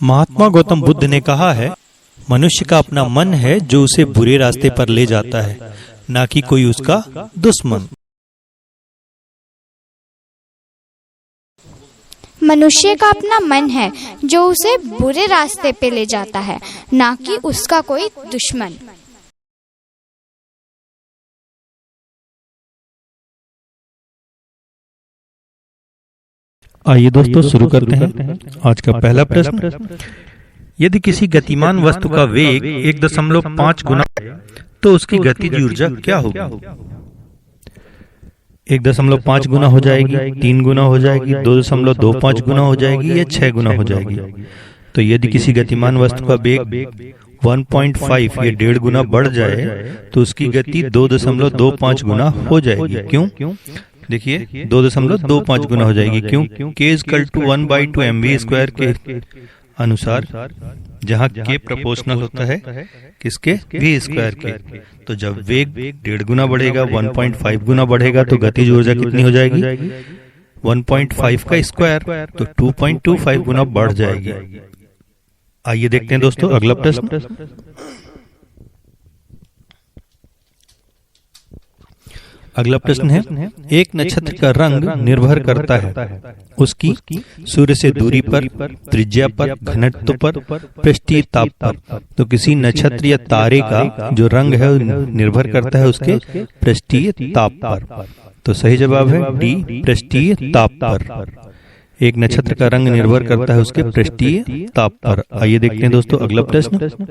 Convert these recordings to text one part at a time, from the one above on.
महात्मा गौतम बुद्ध ने कहा है, मनुष्य का अपना मन है जो उसे बुरे रास्ते पर ले जाता है, ना कि कोई उसका दुश्मन। मनुष्य का अपना मन है जो उसे बुरे रास्ते पे ले जाता है, ना कि उसका कोई दुश्मन। आइए दोस्तों शुरू करते हैं आज का पहला प्रश्न। यदि किसी गतिमान वस्तु का वेग 1.5 गुना तो उसकी गतिज ऊर्जा क्या होगी? 1.5 गुना हो जाएगी, 3 गुना हो जाएगी, 2.25 गुना हो जाएगी या 6 गुना हो जाएगी? तो यदि किसी गतिमान वस्तु का वेग 1.5 या 1.5 गुना बढ़ जाए तो उसकी गति 2.25 गुना हो जाएगी। क्यों? देखिए 2.25 गुना हो जाएगी। क्यों? k = 1/2 mv² के अनुसार, जहाँ k प्रोपोर्शनल होता है किसके? v² के। तो जब वेग 1.5 गुना बढ़ेगा, 1.5 गुना बढ़ेगा, तो गतिज ऊर्जा कितनी हो जाएगी? 1.5 का स्क्वायर, तो 2.25 गुना बढ़ जाएगी। आइए देखते हैं दोस्तों अगला प्रश्न। अगला प्रश्न है, एक नक्षत्र का रंग निर्भर करता है उसकी सूर्य से दूरी पर, त्रिज्या पर, घनत्व पर, पृष्ठीय ताप पर। तो किसी नक्षत्र या तारे का जो रंग है निर्भर करता है उसके पृष्ठीय ताप पर। तो सही जवाब है डी, पृष्ठीय ताप पर। एक नक्षत्र का रंग निर्भर करता है उसके पृष्ठीय ताप पर। आइए देखते हैं दोस्तों अगला प्रश्न।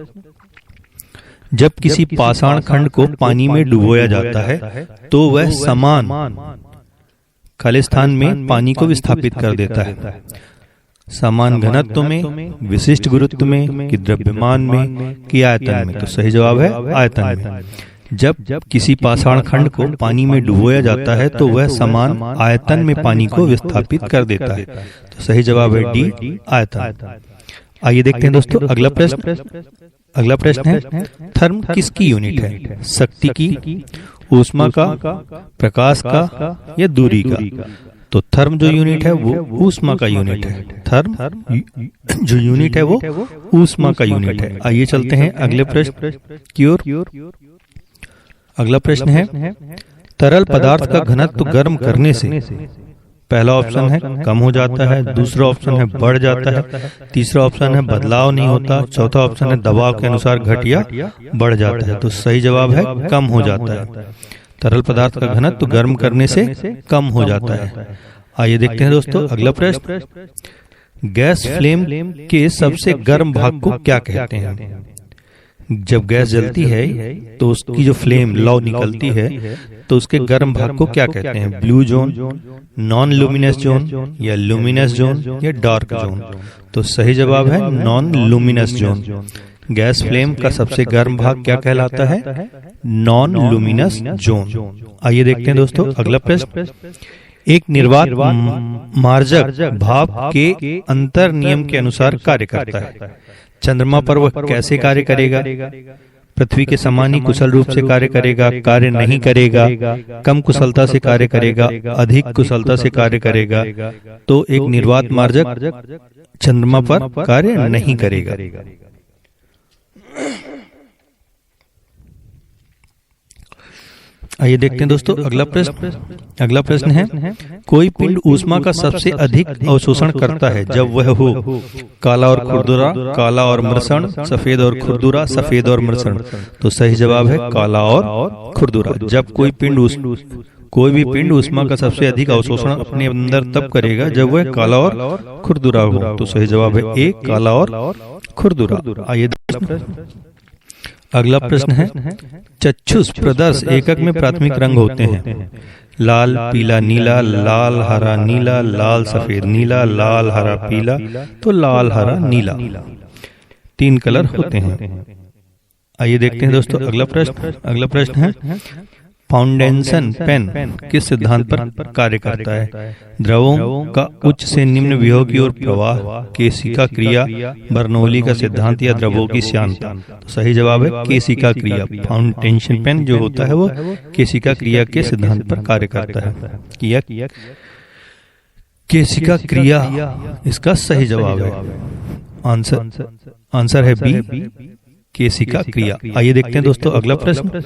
जब किसी पाषाण खंड को पानी में डुबोया जाता है तो वह समान खाली स्थान में पानी को विस्थापित कर देता है। समान घनत्व में, विशिष्ट गुरुत्व में, कि द्रव्यमान में, कि आयतन में? तो सही जवाब है आयतन में। जब किसी पाषाण खंड को पानी में डुबोया जाता है तो वह समान आयतन में पानी को विस्थापित कर देता है। तो सही जवाब है डी, आयतन। आइए देखते हैं दोस्तों अगला प्रश्न। अगला प्रश्न है, थर्म किसकी यूनिट है? शक्ति की, ऊष्मा का, प्रकाश का या दूरी का? तो थर्म जो यूनिट है वो ऊष्मा का यूनिट है। थर्म जो यूनिट है वो ऊष्मा का यूनिट है। आइए चलते हैं अगले प्रश्न की ओर। अगला प्रश्न है, तरल पदार्थ का घनत्व गर्म करने से पहला ऑप्शन है कम हो जाता है, दूसरा ऑप्शन है बढ़ जाता है, तीसरा ऑप्शन है बदलाव नहीं होता, चौथा ऑप्शन है दबाव के अनुसार घट या बढ़ जाता है। तो सही जवाब है कम हो जाता है। तरल पदार्थ का घनत्व गर्म करने से कम हो जाता है। आइए देखते हैं दोस्तों अगला प्रश्न। गैस फ्लेम के सबसे गर्म भाग को क्या कहते हैं? जब गैस जलती है तो उसकी जो फ्लेम लौ निकलती है तो उसके गर्म भाग को क्या कहते हैं? Blue zone, non luminous zone, या लुमिनस जोन, या डार्क जोन? तो सही जवाब है non luminous zone. Gas flame का सबसे गर्म भाग क्या कहलाता है? Non luminous zone. आइए देखते हैं दोस्तों अगला प्रश्न। एक निर्वात मार्जक भाप के अंतर नियम के अनुसार कार्य करता है। चंद्रमा पर वह कैसे कार्य करेगा? पृथ्वी के समान ही कुशल रूप से कार्य करेगा, कार्य नहीं करेगा, कम कुशलता से कार्य करेगा, अधिक कुशलता से कार्य करेगा? तो एक निर्वात मार्जक चंद्रमा पर कार्य नहीं करेगा। आइए देखते हैं दोस्तों अगला प्रश्न। अगला प्रश्न है, कोई पिंड ऊष्मा का सबसे अधिक अवशोषण करता है जब वह हो काला और खुरदुरा, काला और मृषण, सफेद और खुरदुरा, सफेद और मृषण? तो सही जवाब है काला और खुरदुरा। जब कोई भी पिंड ऊष्मा का सबसे अधिक अवशोषण अपने अंदर तब करेगा जब वह काला और खुरदुरा हो। तो सही जवाब है ए, काला और खुरदुरा। आइए अगला प्रश्न है, चक्षुष प्रदर्श एकक में प्राथमिक रंग होते हैं लाल, पीला, नीला, लाल, हरा, नीला, लाल, सफेद, नीला, लाल, हरा, पीला। तो लाल, हरा, नीला 3 कलर होते हैं। आइए देखते हैं दोस्तों अगला प्रश्न। अगला प्रश्न है, फाउंडेशन पेन किस सिद्धांत पर कार्य करता है? द्रवों का उच्च से निम्न विभव की ओर प्रवाह, केशिका क्रिया, बर्नौली का सिद्धांत, या द्रवों की श्यानता? तो सही जवाब है केशिका क्रिया। फाउंडेशन पेन जो होता है वो केशिका क्रिया के सिद्धांत पर कार्य करता है। केशिका क्रिया इसका सही जवाब है। आंसर है बी, केशिका क्रिया। आइए देखते हैं दोस्तों अगला प्रश्न।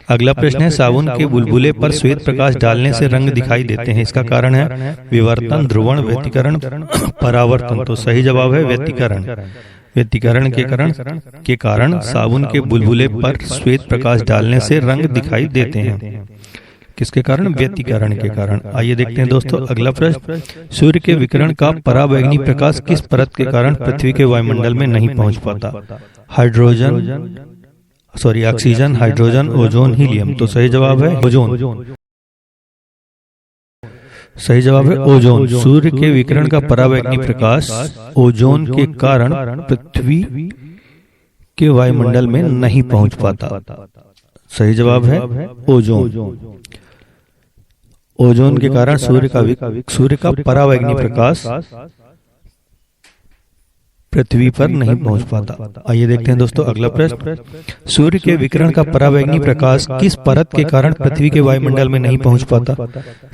अगला प्रश्न है साबुन के बुलबुले पर श्वेत प्रकाश डालने से रंग दिखाई देते हैं, इसका कारण है विवर्तन, ध्रुवण, व्यतिकरण, परावर्तन। तो सही जवाब है व्यतिकरण। व्यतिकरण के कारण साबुन के बुलबुले पर श्वेत प्रकाश डालने से रंग दिखाई देते हैं। किसके कारण? व्यतिकरण के कारण। आइए देखते हैं दोस्तों अगला प्रश्न। सूर्य के विकिरण का पराबैंगनी प्रकाश किस परत के कारण पृथ्वी के वायुमंडल में नहीं पहुंच पाता? Oxygen, hydrogen, ozone, helium. तो सही जवाब है ओजोन। सही जवाब है ओजोन। सूर्य के विकिरण का पराबैंगनी प्रकाश ओजोन के कारण पृथ्वी के वायुमंडल में नहीं पहुंच पाता। सही जवाब है ओजोन। ओजोन के कारण सूर्य का पराबैंगनी प्रकाश पृथ्वी पर नहीं पहुंच पाता। आइए देखते हैं दोस्तों अगला प्रश्न। सूर्य के विकिरण का पराबैंगनी प्रकाश किस परत के कारण पृथ्वी के वायुमंडल में नहीं पहुंच पाता?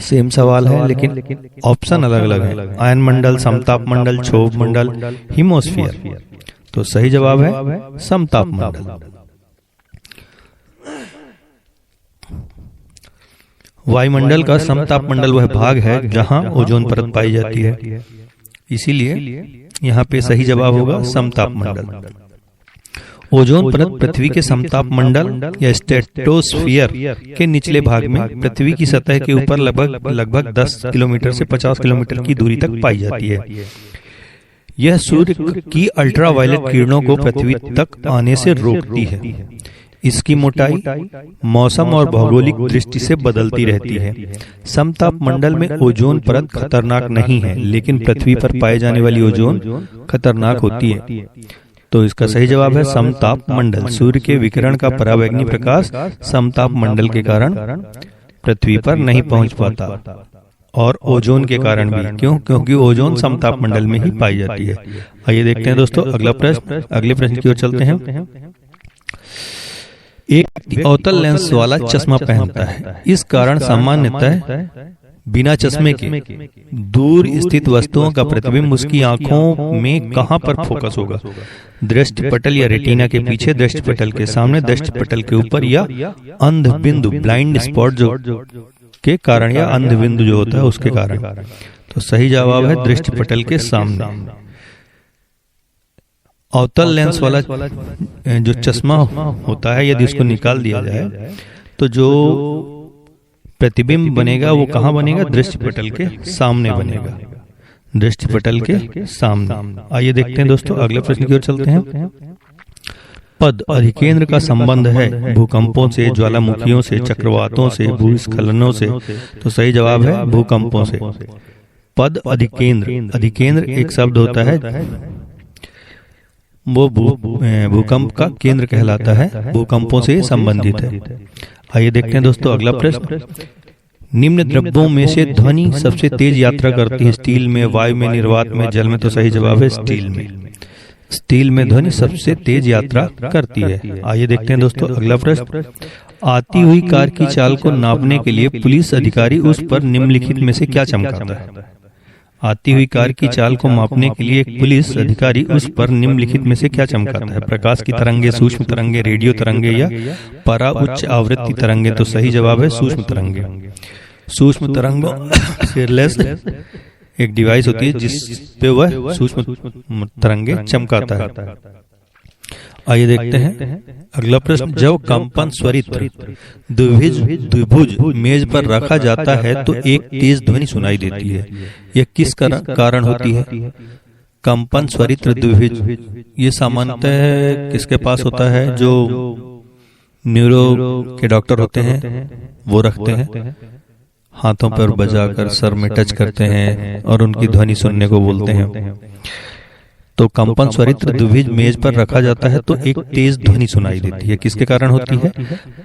सेम सवाल है लेकिन ऑप्शन अलग अलग है। आयन मंडल, समताप मंडल, क्षोभ मंडल, हिमोस्फीयर। तो सही जवाब है समताप मंडल। वायुमंडल का समताप मंडल वह भाग है जहां ओजोन परत पाई जाती है, इसीलिए यहाँ पे सही जवाब होगा समताप मंडल। ओजोन परत पृथ्वी के समताप मंडल या स्ट्रेटोस्फियर के निचले भाग में पृथ्वी की सतह के ऊपर लगभग 10 किलोमीटर से 50 किलोमीटर की दूरी तक पाई जाती है। यह सूर्य की अल्ट्रावायलेट किरणों को पृथ्वी तक आने से रोकती है। इसकी मोटाई मौसम और भौगोलिक दृष्टि से बदलती रहती है। समताप मंडल में ओजोन परत खतरनाक नहीं है, लेकिन पृथ्वी पर पाए जाने वाली ओजोन खतरनाक होती है। तो इसका सही जवाब है समताप मंडल। सूर्य के विकिरण का पराबैंगनी प्रकाश समताप मंडल के कारण पृथ्वी पर नहीं पहुंच पाता, और ओजोन के कारण भी। क्योंकि ओजोन समताप मंडल में ही पाई जाती है। आइए देखते हैं दोस्तों अगला प्रश्न। अगले प्रश्न की ओर चलते हैं। एक अवतल लेंस वाला चश्मा पहनता है, इस कारण सामान्यतः बिना चश्मे के दूर स्थित वस्तुओं का प्रतिबिंब उसकी आंखों में कहां पर फोकस होगा? दृष्टि पटल या रेटिना के पीछे, दृष्टि पटल के सामने, दृष्टि पटल के ऊपर, या अंध बिंदु ब्लाइंड स्पॉट जो के कारण, या अंध बिंदु जो होता है उसके कारण। तो सही जवाब है दृष्टि पटल के सामने। अवतल लेंस वाला जो चश्मा होता है, यदि उसको निकाल दिया जाए तो जो प्रतिबिंब बनेगा वो कहाँ बनेगा? दृष्टि पटल के सामने बनेगा। दृष्टि पटल के सामने। आइए देखते हैं दोस्तों अगले प्रश्न की ओर चलते हैं। पद अधिकेंद्र का संबंध है भूकंपों से, ज्वालामुखियों से, चक्रवातों से, भूस्खलनों से। तो सही जवाब है भूकंपों से। पद अधिकेंद्र। अधिकेंद्र एक शब्द होता है, वो भूकंप का केंद्र कहलाता है, भूकंपों से संबंधित है। आइए देखते हैं दोस्तों अगला प्रश्न। निम्न द्रव्यों में से ध्वनि सबसे तेज यात्रा करती है? स्टील में, वायु में, निर्वात में, जल में। तो सही जवाब है स्टील में। स्टील में ध्वनि सबसे तेज यात्रा करती है। आइए देखते हैं दोस्तों अगला प्रश्न। आती हुई कार की चाल को नापने के लिए पुलिस अधिकारी उस पर निम्नलिखित में से क्या चमकाता है? आती हुई कार की चाल को मापने के लिए एक पुलिस अधिकारी उस पर निम्नलिखित में से क्या चमकाता है? प्रकाश की तरंगे, सूक्ष्म तरंगे, रेडियो तरंगे, या परा उच्च आवृत्ति तरंगे। तो सही जवाब है सूक्ष्म तरंगे। सूक्ष्म तरंगों से लैस एक डिवाइस होती है जिस पे वह सूक्ष्म तरंगे चमकाता है। आइए देखते हैं अगला प्रश्न। जब कंपन स्वरित द्विभुज मेज पर रखा जाता है तो एक तेज ध्वनि सुनाई देती है। यह किस कारण होती है? कंपन स्वरित द्विभुज ये सामान्यतः किसके पास होता है? जो न्यूरो के डॉक्टर होते हैं वो रखते हैं, हाथों पर बजाकर सर में टच करते हैं और उनकी ध्वनि सुनने को बोलते हैं। तो कंपन स्वरित द्विभुज मेज पर रखा जाता है तो एक तेज ध्वनि सुनाई देती है। किसके कारण होती है?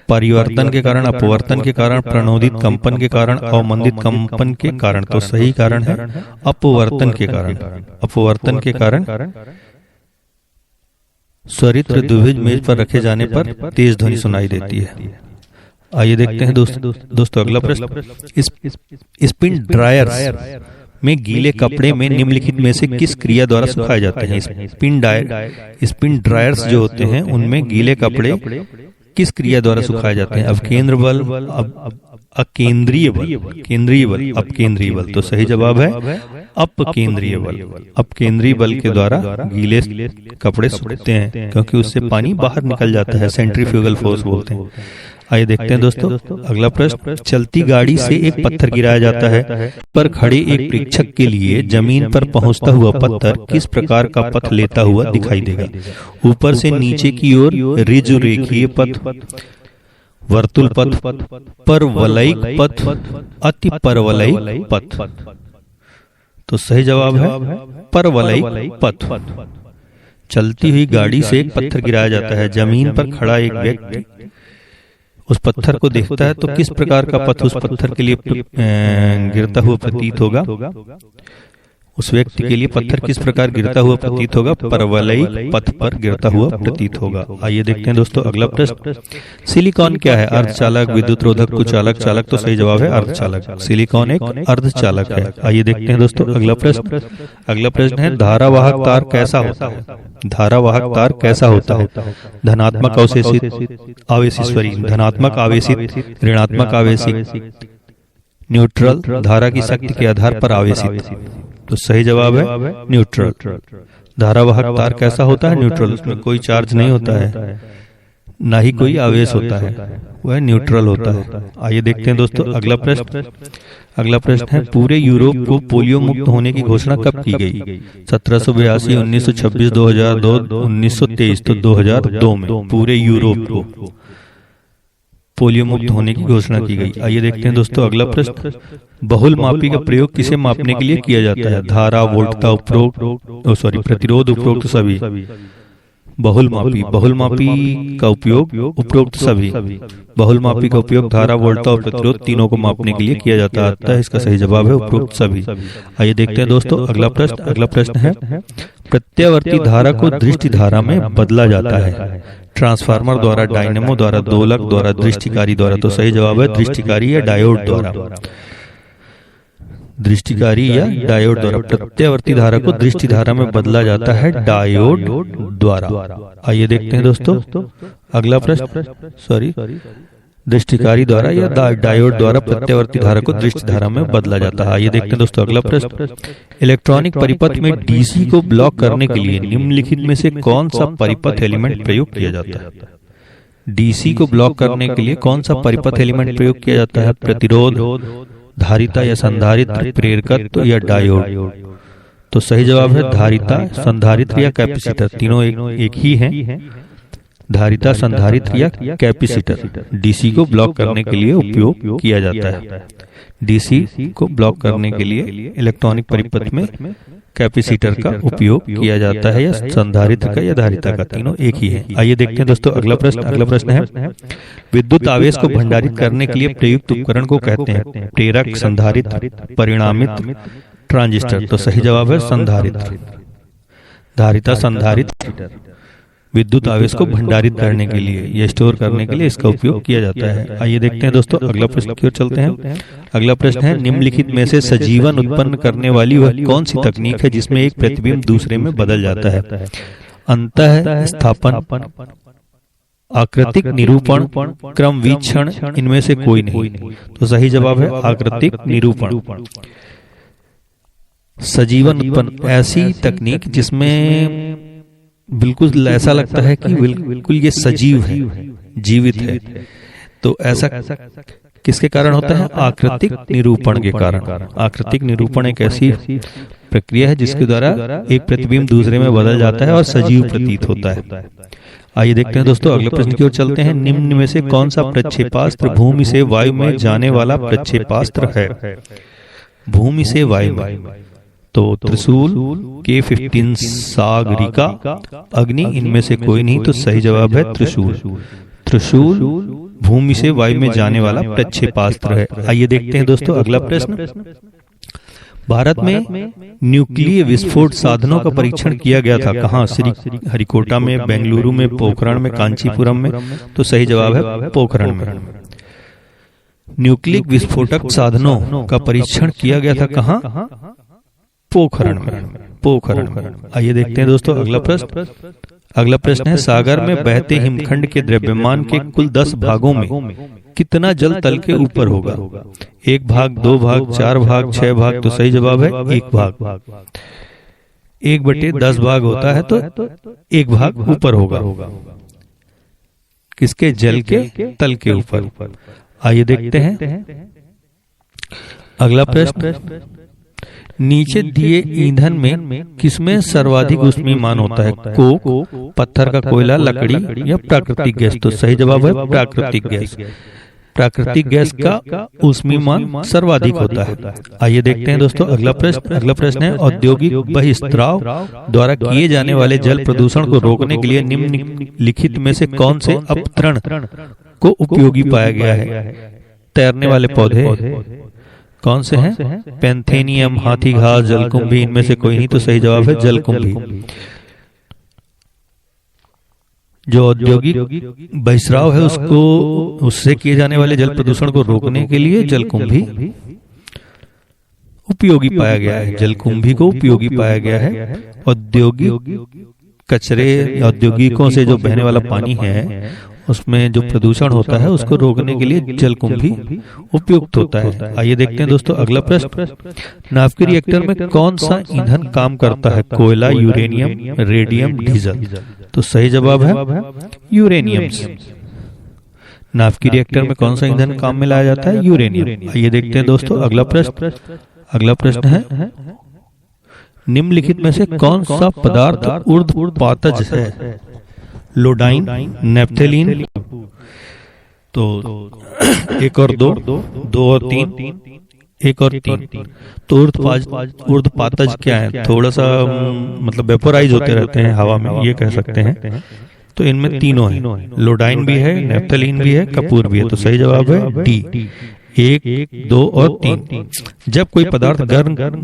परिवर्तन के कारण, अपवर्तन के कारण, प्रणोदित कंपन के कारण, अवमंदित कंपन के कारण। तो सही कारण है अपवर्तन के कारण। अपवर्तन के कारण स्वरित द्विभुज मेज पर रखे जाने पर तेज ध्वनि सुनाई देती है। आइए देखते हैं दोस्तों अगला प्रश्न। स्पिन ड्रायर्स में गीले कपड़े में निम्नलिखित में से किस क्रिया द्वारा सुखाए जाते हैं? स्पिन ड्रायर्स जो होते हैं उनमें गीले कपड़े किस क्रिया द्वारा सुखाए जाते हैं? अवकेंद्र बल, अकेंद्रीय बल, केंद्रीय बल, अपकेंद्रीय बल। तो सही जवाब है अपकेंद्रीय बल। अपकेंद्रीय बल के द्वारा गीले कपड़े सूखते हैं क्योंकि उससे पानी बाहर निकल जाता है, सेंट्रीफ्यूगल फोर्स बोलते हैं। आइए देखते हैं दोस्तों अगला प्रश्न। चलती गाड़ी से एक पत्थर गिराया जाता है, पर खड़े एक प्रेक्षक के लिए जमीन पर पहुंचता हुआ पत्थर किस प्रकार का पथ लेता हुआ दिखाई देगा? ऊपर से नीचे की ओर ऋजु रेखीय पथ, वर्तुल पथ, परवलयिक पथ, अति परवलयिक पथ। तो सही जवाब है परवलयिक पथ। चलती हुई गाड़ी से एक पत्थर गिराया जाता है, जमीन पर खड़ा एक व्यक्ति उस पत्थर को देखता है तो किस प्रकार का पथ उस पत्थर के लिए गिरता हुआ प्रतीत होगा? उस व्यक्ति के लिए पत्थर किस प्रकार गिरता हुआ प्रतीत होगा? परवलयिक पथ पर गिरता हुआ प्रतीत होगा। आइए देखते हैं दोस्तों अगला प्रश्न। सिलिकॉन क्या है? अर्धचालक, विद्युत रोधक, कुचालक, चालक। तो सही जवाब है अर्धचालक। सिलिकॉन एक अर्धचालक है। आइए देखते हैं दोस्तों अगला प्रश्न। अगला प्रश्न है धारावाहक तार कैसा होता है? धारावाहक तार कैसा होता है? धनात्मक आवेशित, धनात्मक आवेशित, ऋणात्मक आवेशित, न्यूट्रल, धारा की शक्ति के आधार पर आवेशित। तो सही जवाब है न्यूट्रल। धारावाहक तार कैसा होता है? न्यूट्रल। उसमें कोई चार्ज नहीं होता है, ना ही कोई आवेश होता है, वह न्यूट्रल होता है। आइए देखते हैं दोस्तों अगला प्रश्न। अगला प्रश्न है पूरे यूरोप को पोलियो मुक्त होने की घोषणा कब की गई? 1782, 1926, 2002, 1923। तो 2002 में पूरे यूरोप को पोलियो मुक्त होने की घोषणा की गई। आइए देखते हैं दोस्तों अगला प्रश्न। बहुल मापी का प्रयोग किसे मापने के लिए किया जाता है? धारा, वोल्टता, प्रतिरोध, उपरोक्त सभी। बहुल मापी का उपयोग उपरोक्त सभी। बहुल मापी का उपयोग धारा, वोल्टता और प्रतिरोध तीनों को मापने के लिए किया जाता है। इसका सही जवाब है उपरोक्त सभी। आइए देखते हैं दोस्तों अगला प्रश्न। अगला प्रश्न है प्रत्यावर्ती धारा को दृष्टि धारा में बदला जाता है? ट्रांसफार्मर द्वारा, डायनेमो द्वारा, दोलक द्वारा, दृष्टिकारी द्वारा। तो सही जवाब है दृष्टिकारी या डायोड द्वारा। दृष्टिकारी या डायोड द्वारा प्रत्यावर्ती धारा को दृष्टि धारा में बदला जाता है डायोड द्वारा। आइए देखते हैं दोस्तों अगला प्रश्न। दृष्टिकारी द्वारा या डायोड द्वारा प्रत्यावर्ती धारा को दृष्टि धारा में बदला जाता है। आइए देखते हैं दोस्तों अगला प्रश्न। इलेक्ट्रॉनिक परिपथ में डीसी को ब्लॉक करने के लिए निम्नलिखित में से कौन सा परिपथ एलिमेंट प्रयोग किया जाता है? डीसी को ब्लॉक करने के लिए कौन सा परिपथ एलिमेंट प्रयोग किया जाता है? प्रतिरोध, धारिता या संधारित्र, प्रेरकत्व या डायोड। तो सही जवाब है धारिता, संधारित्र या कैपेसिटर। तीनों एक ही हैं। धारिता, संधारित्र या कैपेसिटर डीसी को ब्लॉक करने के लिए उपयोग किया जाता है। डीसी को ब्लॉक करने के लिए इलेक्ट्रॉनिक परिपथ में कैपेसिटर का उपयोग किया जाता है या संधारित्र का या धारिता का, तीनों एक ही है। आइए देखते हैं दोस्तों अगला प्रश्न। अगला प्रश्न है विद्युत आवेश को भंडारित करने के लिए प्रयुक्त उपकरण को कहते हैं? प्रेरक, संधारित्र, परिणामित्र, ट्रांजिस्टर। तो सही जवाब है संधारित्र। धारिता, संधारित्र विद्युत आवेश को भंडारित करने के लिए या स्टोर करने के लिए इसका उपयोग किया जाता है। आइए देखते हैं दोस्तों अगला प्रश्न की ओर चलते हैं। अगला प्रश्न है निम्नलिखित में से सजीवन उत्पन्न करने वाली वह कौन सी तकनीक है जिसमें एक प्रतिबिंब दूसरे में बदल जाता है? अंतः स्थापन, आकृतिक निरूपण, क्रम वीक्षण, इनमें से कोई नहीं। तो सही जवाब है आकृतिक निरूपण। सजीवन उत्पन्न ऐसी तकनीक जिसमें बिल्कुल ऐसा लगता है कि बिल्कुल ये सजीव है, जीवित है। तो ऐसा किसके कारण होता है? आकृतिक निरूपण के कारण। आकृतिक निरूपण एक ऐसी प्रक्रिया है जिसके द्वारा एक प्रतिबिंब दूसरे में बदल जाता है और सजीव प्रतीत होता है। आइए देखते हैं दोस्तों अगले प्रश्न की ओर चलते हैं। निम्न में से कौन सा प्रक्षेपास्त्र भूमि से वायु में जाने वाला प्रक्षेपास्त्र है? भूमि से वायु में तो त्रिशूल, K-15 सागरिका, अग्नि, इनमें से कोई नहीं। तो सही जवाब है त्रिशूल। त्रिशूल भूमि से वायु में जाने वाला प्रक्षेपास्त्र है। आइए देखते हैं दोस्तों अगला प्रश्न। भारत में न्यूक्लियर विस्फोट साधनों का परीक्षण किया गया था कहाँ? श्रीहरिकोटा में, बेंगलुरु में, पोखरण में, कांचीपुरम में। तो सही जवाब है पोखरण में। न्यूक्लियर विस्फोटक साधनों का परीक्षण किया गया था कहाँ? पोखरण में। आइए देखते हैं दोस्तों अगला प्रश्न। अगला प्रश्न है, सागर में बहते हिमखंड के द्रव्यमान के कुल 10 भागों में कितना जल तल के ऊपर होगा? 1 भाग, 2 भाग, 4 भाग, 6 भाग। तो सही जवाब है 1 भाग। 1/10 भाग होता है तो 1 भाग ऊपर होगा। किसके? जल के तल के ऊपर। आइए देखते हैं अगला प्रश्न। नीचे दिए ईंधन में किसमें सर्वाधिक ऊष्मीयमान होता है? कोक, पत्थर का कोयला, लकड़ी या प्राकृतिक गैस? तो सही जवाब है प्राकृतिक गैस। प्राकृतिक गैस का ऊष्मीयमान सर्वाधिक होता है। आइए देखते हैं दोस्तों अगला प्रश्न। अगला प्रश्न है, औद्योगिक बहिस्त्राव द्वारा किए जाने वाले जल प्रदूषण को रोकने के लिए निम्नलिखित में से कौन से अपतरण को उपयोगी पाया गया है? तैरने वाले पौधे कौन से हैं? पैंथेनियम, हाथी घास, जलकुंभी। इनमें से कोई नहीं। तो सही जवाब है जलकुंभी। जो औद्योगिक बहिस्राव है उससे किए जाने वाले जल प्रदूषण को रोकने के लिए जलकुंभी उपयोगी पाया गया है। जलकुंभी को उपयोगी पाया गया है। औद्योगिक कचरे, औद्योगिकों से जो बहने वाला पानी है उसमें जो प्रदूषण होता है उसको रोकने के लिए जलकुंभी उपयुक्त होता है। आइए देखते हैं दोस्तों अगला प्रश्न। नाभिकीय रिएक्टर में कौन सा ईंधन काम करता है? कोयला, यूरेनियम, रेडियम, डीजल? तो सही जवाब है यूरेनियम। नाभिकीय रिएक्टर में कौन सा ईंधन काम में लाया जाता है? यूरेनियम। आइए देखते हैं दोस्तों अगला प्रश्न। अगला प्रश्न है, निम्नलिखित में से कौन सा पदार्थ ऊर्ध्वपातज है? लोडाइन, नेफ्थेलीन? तो 1 और 2, 2 और 3, 1 और 3। तो ऊर्ध्वपातज क्या है? थोड़ा सा मतलब वेपोराइज होते रहते हैं हवा में, ये कह सकते हैं। तो इनमें तीनों हैं, लोडाइन भी है, नेफ्थेलीन भी है, कपूर भी है। तो सही जवाब है डी, 1, 2 और 3। जब कोई पदार्थ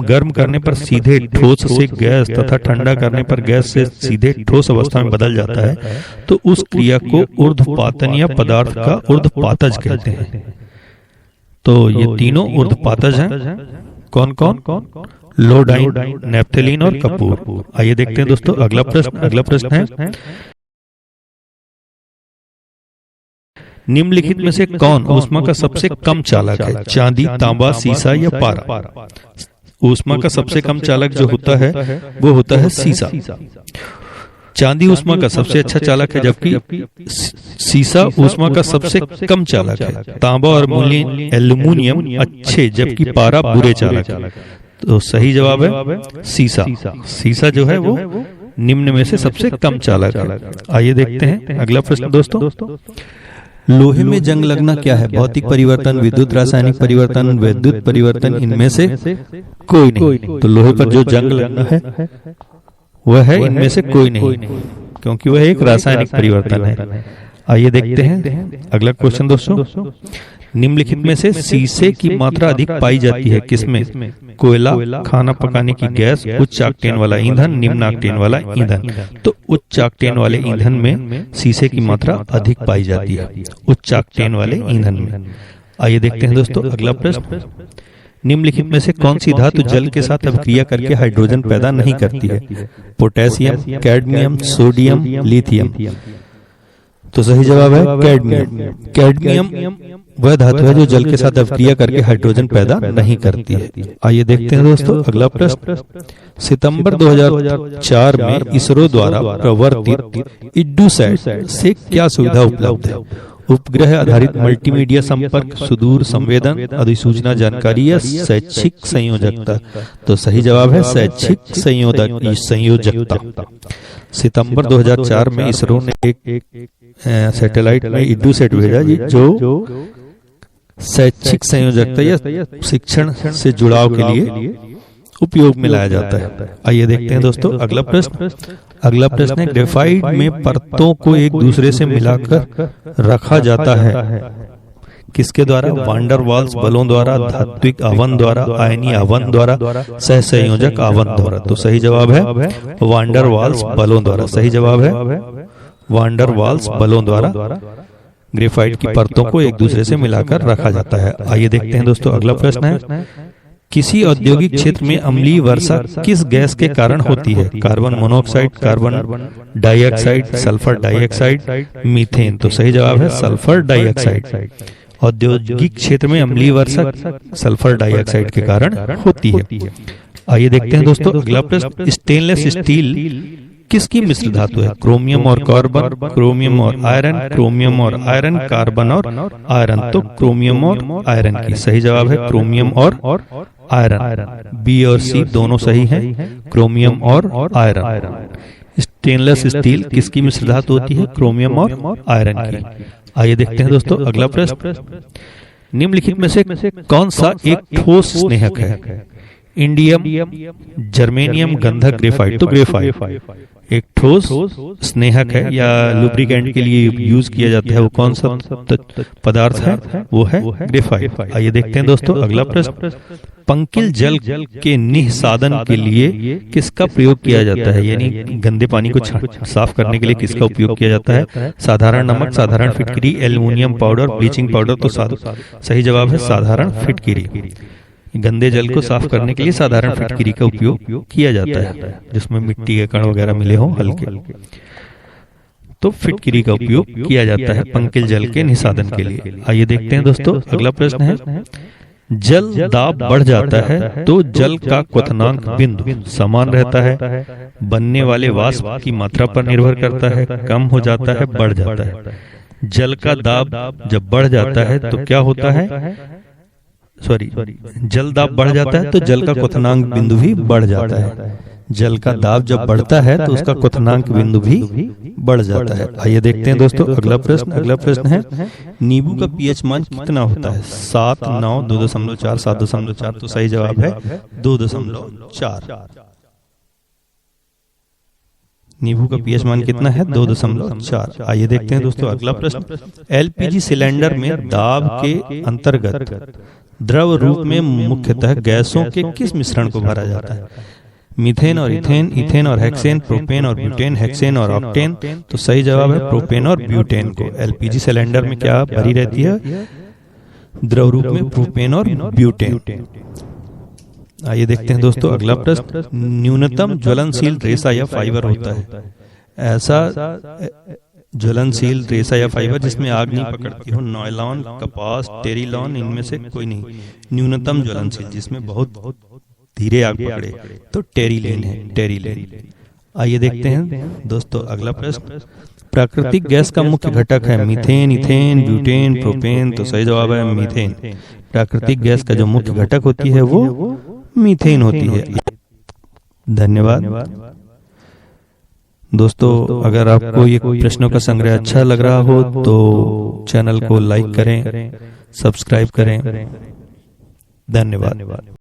गर्म करने पर सीधे ठोस से गैस तथा ठंडा करने पर गैस से सीधे ठोस अवस्था में बदल जाता है तो उस क्रिया को ऊर्ध्वपातन या पदार्थ का ऊर्ध्वपातज कहते हैं। तो ये तीनों ऊर्ध्वपातज हैं। कौन कौन? लोडाइन, नेफ्थेलीन और कपूर। आइए देखते हैं दोस्तों अगला प्रश्न। अगला प्रश्न है, निम्नलिखित में से कौन ऊष्मा का सबसे कम चालक है? चांदी, तांबा, सीसा या पारा? ऊष्मा का सबसे कम चालक जो होता है वो होता है सीसा। चांदी ऊष्मा का सबसे अच्छा चालक है जबकि सीसा ऊष्मा का सबसे कम चालक है। तांबा और एल्यूमिनियम अच्छे जबकि पारा बुरे चालक है। तो सही जवाब है सीसा। सीसा जो है वो निम्न में से सबसे कम चालक है। आइए देखते हैं अगला प्रश्न दोस्तों। लोहे में जंग लगना क्या है? भौतिक परिवर्तन, विद्युत रासायनिक परिवर्तन, वैद्युत परिवर्तन? इनमें से कोई नहीं। तो लोहे पर जो जंग लगना है वह है इनमें से कोई नहीं, क्योंकि वह एक रासायनिक परिवर्तन है। आइए देखते हैं अगला क्वेश्चन दोस्तों। निम्नलिखित में से सीसे की मात्रा अधिक पाई जाती है किसमें? कोयला, खाना पकाने की गैस, उच्च ऑक्टेन वाला ईंधन, निम्न ऑक्टेन वाला ईंधन? तो उच्च ऑक्टेन वाले ईंधन में सीसे की मात्रा अधिक पाई जाती है, उच्च ऑक्टेन वाले ईंधन में। आइए देखते हैं दोस्तों अगला प्रश्न। निम्नलिखित में से कौन सी धातु जल के साथ अभिक्रिया करके हाइड्रोजन पैदा नहीं करती है? Potassium, cadmium, sodium, lithium? तो सही जवाब है कैडमियम। कैडमियम वह धातु है जो जल के साथ अभिक्रिया करके हाइड्रोजन पैदा नहीं करती है। आइए देखते हैं दोस्तों अगला प्रश्न। सितंबर 2004 में इसरो द्वारा प्रवर्तित इडूसैट से क्या सुविधा उपलब्ध है? उपग्रह आधारित मल्टीमीडिया संपर्क, सुदूर संवेदन, अधिसूचना जानकारी या शैक्षिक संयोजकता? तो सही जवाब है शैक्षिक संयोजकता। सितंबर 2004 में इसरो ने एक सैटेलाइट में इडूसैट भेजा जो शैक्षिक संयोजकता या शिक्षण से जुड़ाव के लिए उपयोग में लाया जाता है। आइए देखते हैं दोस्तों अगला प्रश्न। अगला प्रश्न है, ग्रेफाइट में परतों को एक दूसरे से मिलाकर रखा जाता है किसके द्वारा? वांडर वाल्स बलों द्वारा, धात्विक आवन द्वारा, आयनीय आवन द्वारा, सहसंयोजक आवन द्वारा? तो सही जवाब है वांडर वाल्स बलों द्वारा। सही जवाब है वांडर वाल्स बलों द्वारा ग्रेफाइट की परतों को एक दूसरे से मिलाकर रखा जाता है। आइए देखते हैं दोस्तों अगला प्रश्न है, किसी औद्योगिक क्षेत्र में अम्लीय वर्षा किस गैस के कारण होती है? Carbon monoxide, carbon dioxide, sulphur dioxide, methane. तो सही जवाब है सल्फर डाइऑक्साइड। औद्योगिक क्षेत्र में अम्लीय वर्षा सल्फर डाइऑक्साइड के कारण होती है। आइए देखते हैं दोस्तों अगला प्रश्न, स्टेनलेस स्टील किसकी मिश्र धातु है? क्रोमियम और कार्बन, क्रोमियम और आयरन, क्रोमियम और आयरन, कार्बन और आयरन। तो क्रोमियम और आयरन की सही जवाब है क्रोमियम और आयरन। बी और सी दोनों सही हैं, क्रोमियम और आयरन। स्टेनलेस स्टील किसकी मिश्र धातु होती है? क्रोमियम और आयरन की। आइए देखते हैं दोस्तों अगला प्रश्न, निम्नलिखित में से कौन सा एक ठोस स्नेहक है? इंडियम, जर्मेनियम, गंधक, ग्रेफाइट। तो ग्रेफाइट एक ठोस स्नेहक है या लुब्रिकेंट के लिए यूज किया जाता है। वो कौन सा पदार्थ है? वो है ग्रेफाइट। आइए देखते हैं दोस्तों अगला प्रश्न, पंकिल जल के निःसादन के लिए किसका प्रयोग किया जाता है? यानी गंदे पानी को साफ करने के लिए किसका उपयोग किया जाता है? साधारण नमक, साधारण फिटकिरी, एल्युमिनियम पाउडर, ब्लीचिंग पाउडर। तो सही जवाब है साधारण फिटकिरी। गंदे जल को साफ करने के लिए साधारण फिटकिरी का उपयोग किया जाता है, जिसमें मिट्टी के कण वगैरह मिले हों हल्के, तो फिटकिरी का उपयोग किया जाता है पंकिल जल के निःसादन के लिए। आइए देखते हैं दोस्तों अगला प्रश्न है, जल दाब बढ़ जाता है तो जल का क्वथनांक बिंदु समान रहता है, बनने वाले वाष्प की मात्रा पर निर्भर करता है, कम हो जाता है, बढ़ जाता है। जल का दाब जब बढ़ जाता है तो क्या होता है? जल दाब बढ़ जाता है तो जल का क्वथनांक बिंदु भी बढ़ जाता है। जल का दाब जब बढ़ता है तो उसका क्वथनांक बिंदु भी बढ़ जाता है। आइए देखते हैं दोस्तों अगला प्रश्न। अगला प्रश्न है, नींबू का पीएच मान कितना होता है? 7, 9, 2.4, 7.4। तो सही जवाब है 2.4। नींबू का पीएच मान कितना है? 2.4। आइए देखते हैं दोस्तों अगला प्रश्न, एलपीजी सिलेंडर में दाब के अंतर्गत द्रव रूप में मुख्यतः गैसों के किस मिश्रण को भरा जाता है? मीथेन और इथेन, इथेन और हेक्सेन, प्रोपेन और ब्यूटेन, हेक्सेन और ऑक्टेन। तो सही जवाब है प्रोपेन और ब्यूटेन को एलपीजी सिलेंडर में क्या भरी रहती है? द्रव रूप में प्रोपेन और ब्यूटेन। आइए देखते हैं दोस्तों अगला प्रश्न, न्यूनतम ज्वलनशील रेशा या फाइबर होता है? ऐसा ज्वलनशील रेशा या फाइबर जिसमें आग नहीं पकड़ती हो, नायलॉन, कपास, टेरिलॉन, इनमें से कोई नहीं। न्यूनतम ज्वलनशील जिसमें बहुत धीरे आग पकड़े तो टेरिलीन है, टेरिलीन। आइए देखते हैं दोस्तों अगला प्रश्न, प्राकृतिक गैस का मुख्य घटक है मीथेन, इथेन, ब्यूटेन, प्रोपेन। तो सही जवाब है मीथेन। प्राकृतिक गैस का जो मुख्य घटक होती है वो मीथेन होती है। धन्यवाद दोस्तों, अगर आपको ये प्रश्नों का संग्रह अच्छा लग रहा हो तो चैनल को लाइक करें, सब्सक्राइब करें। धन्यवाद।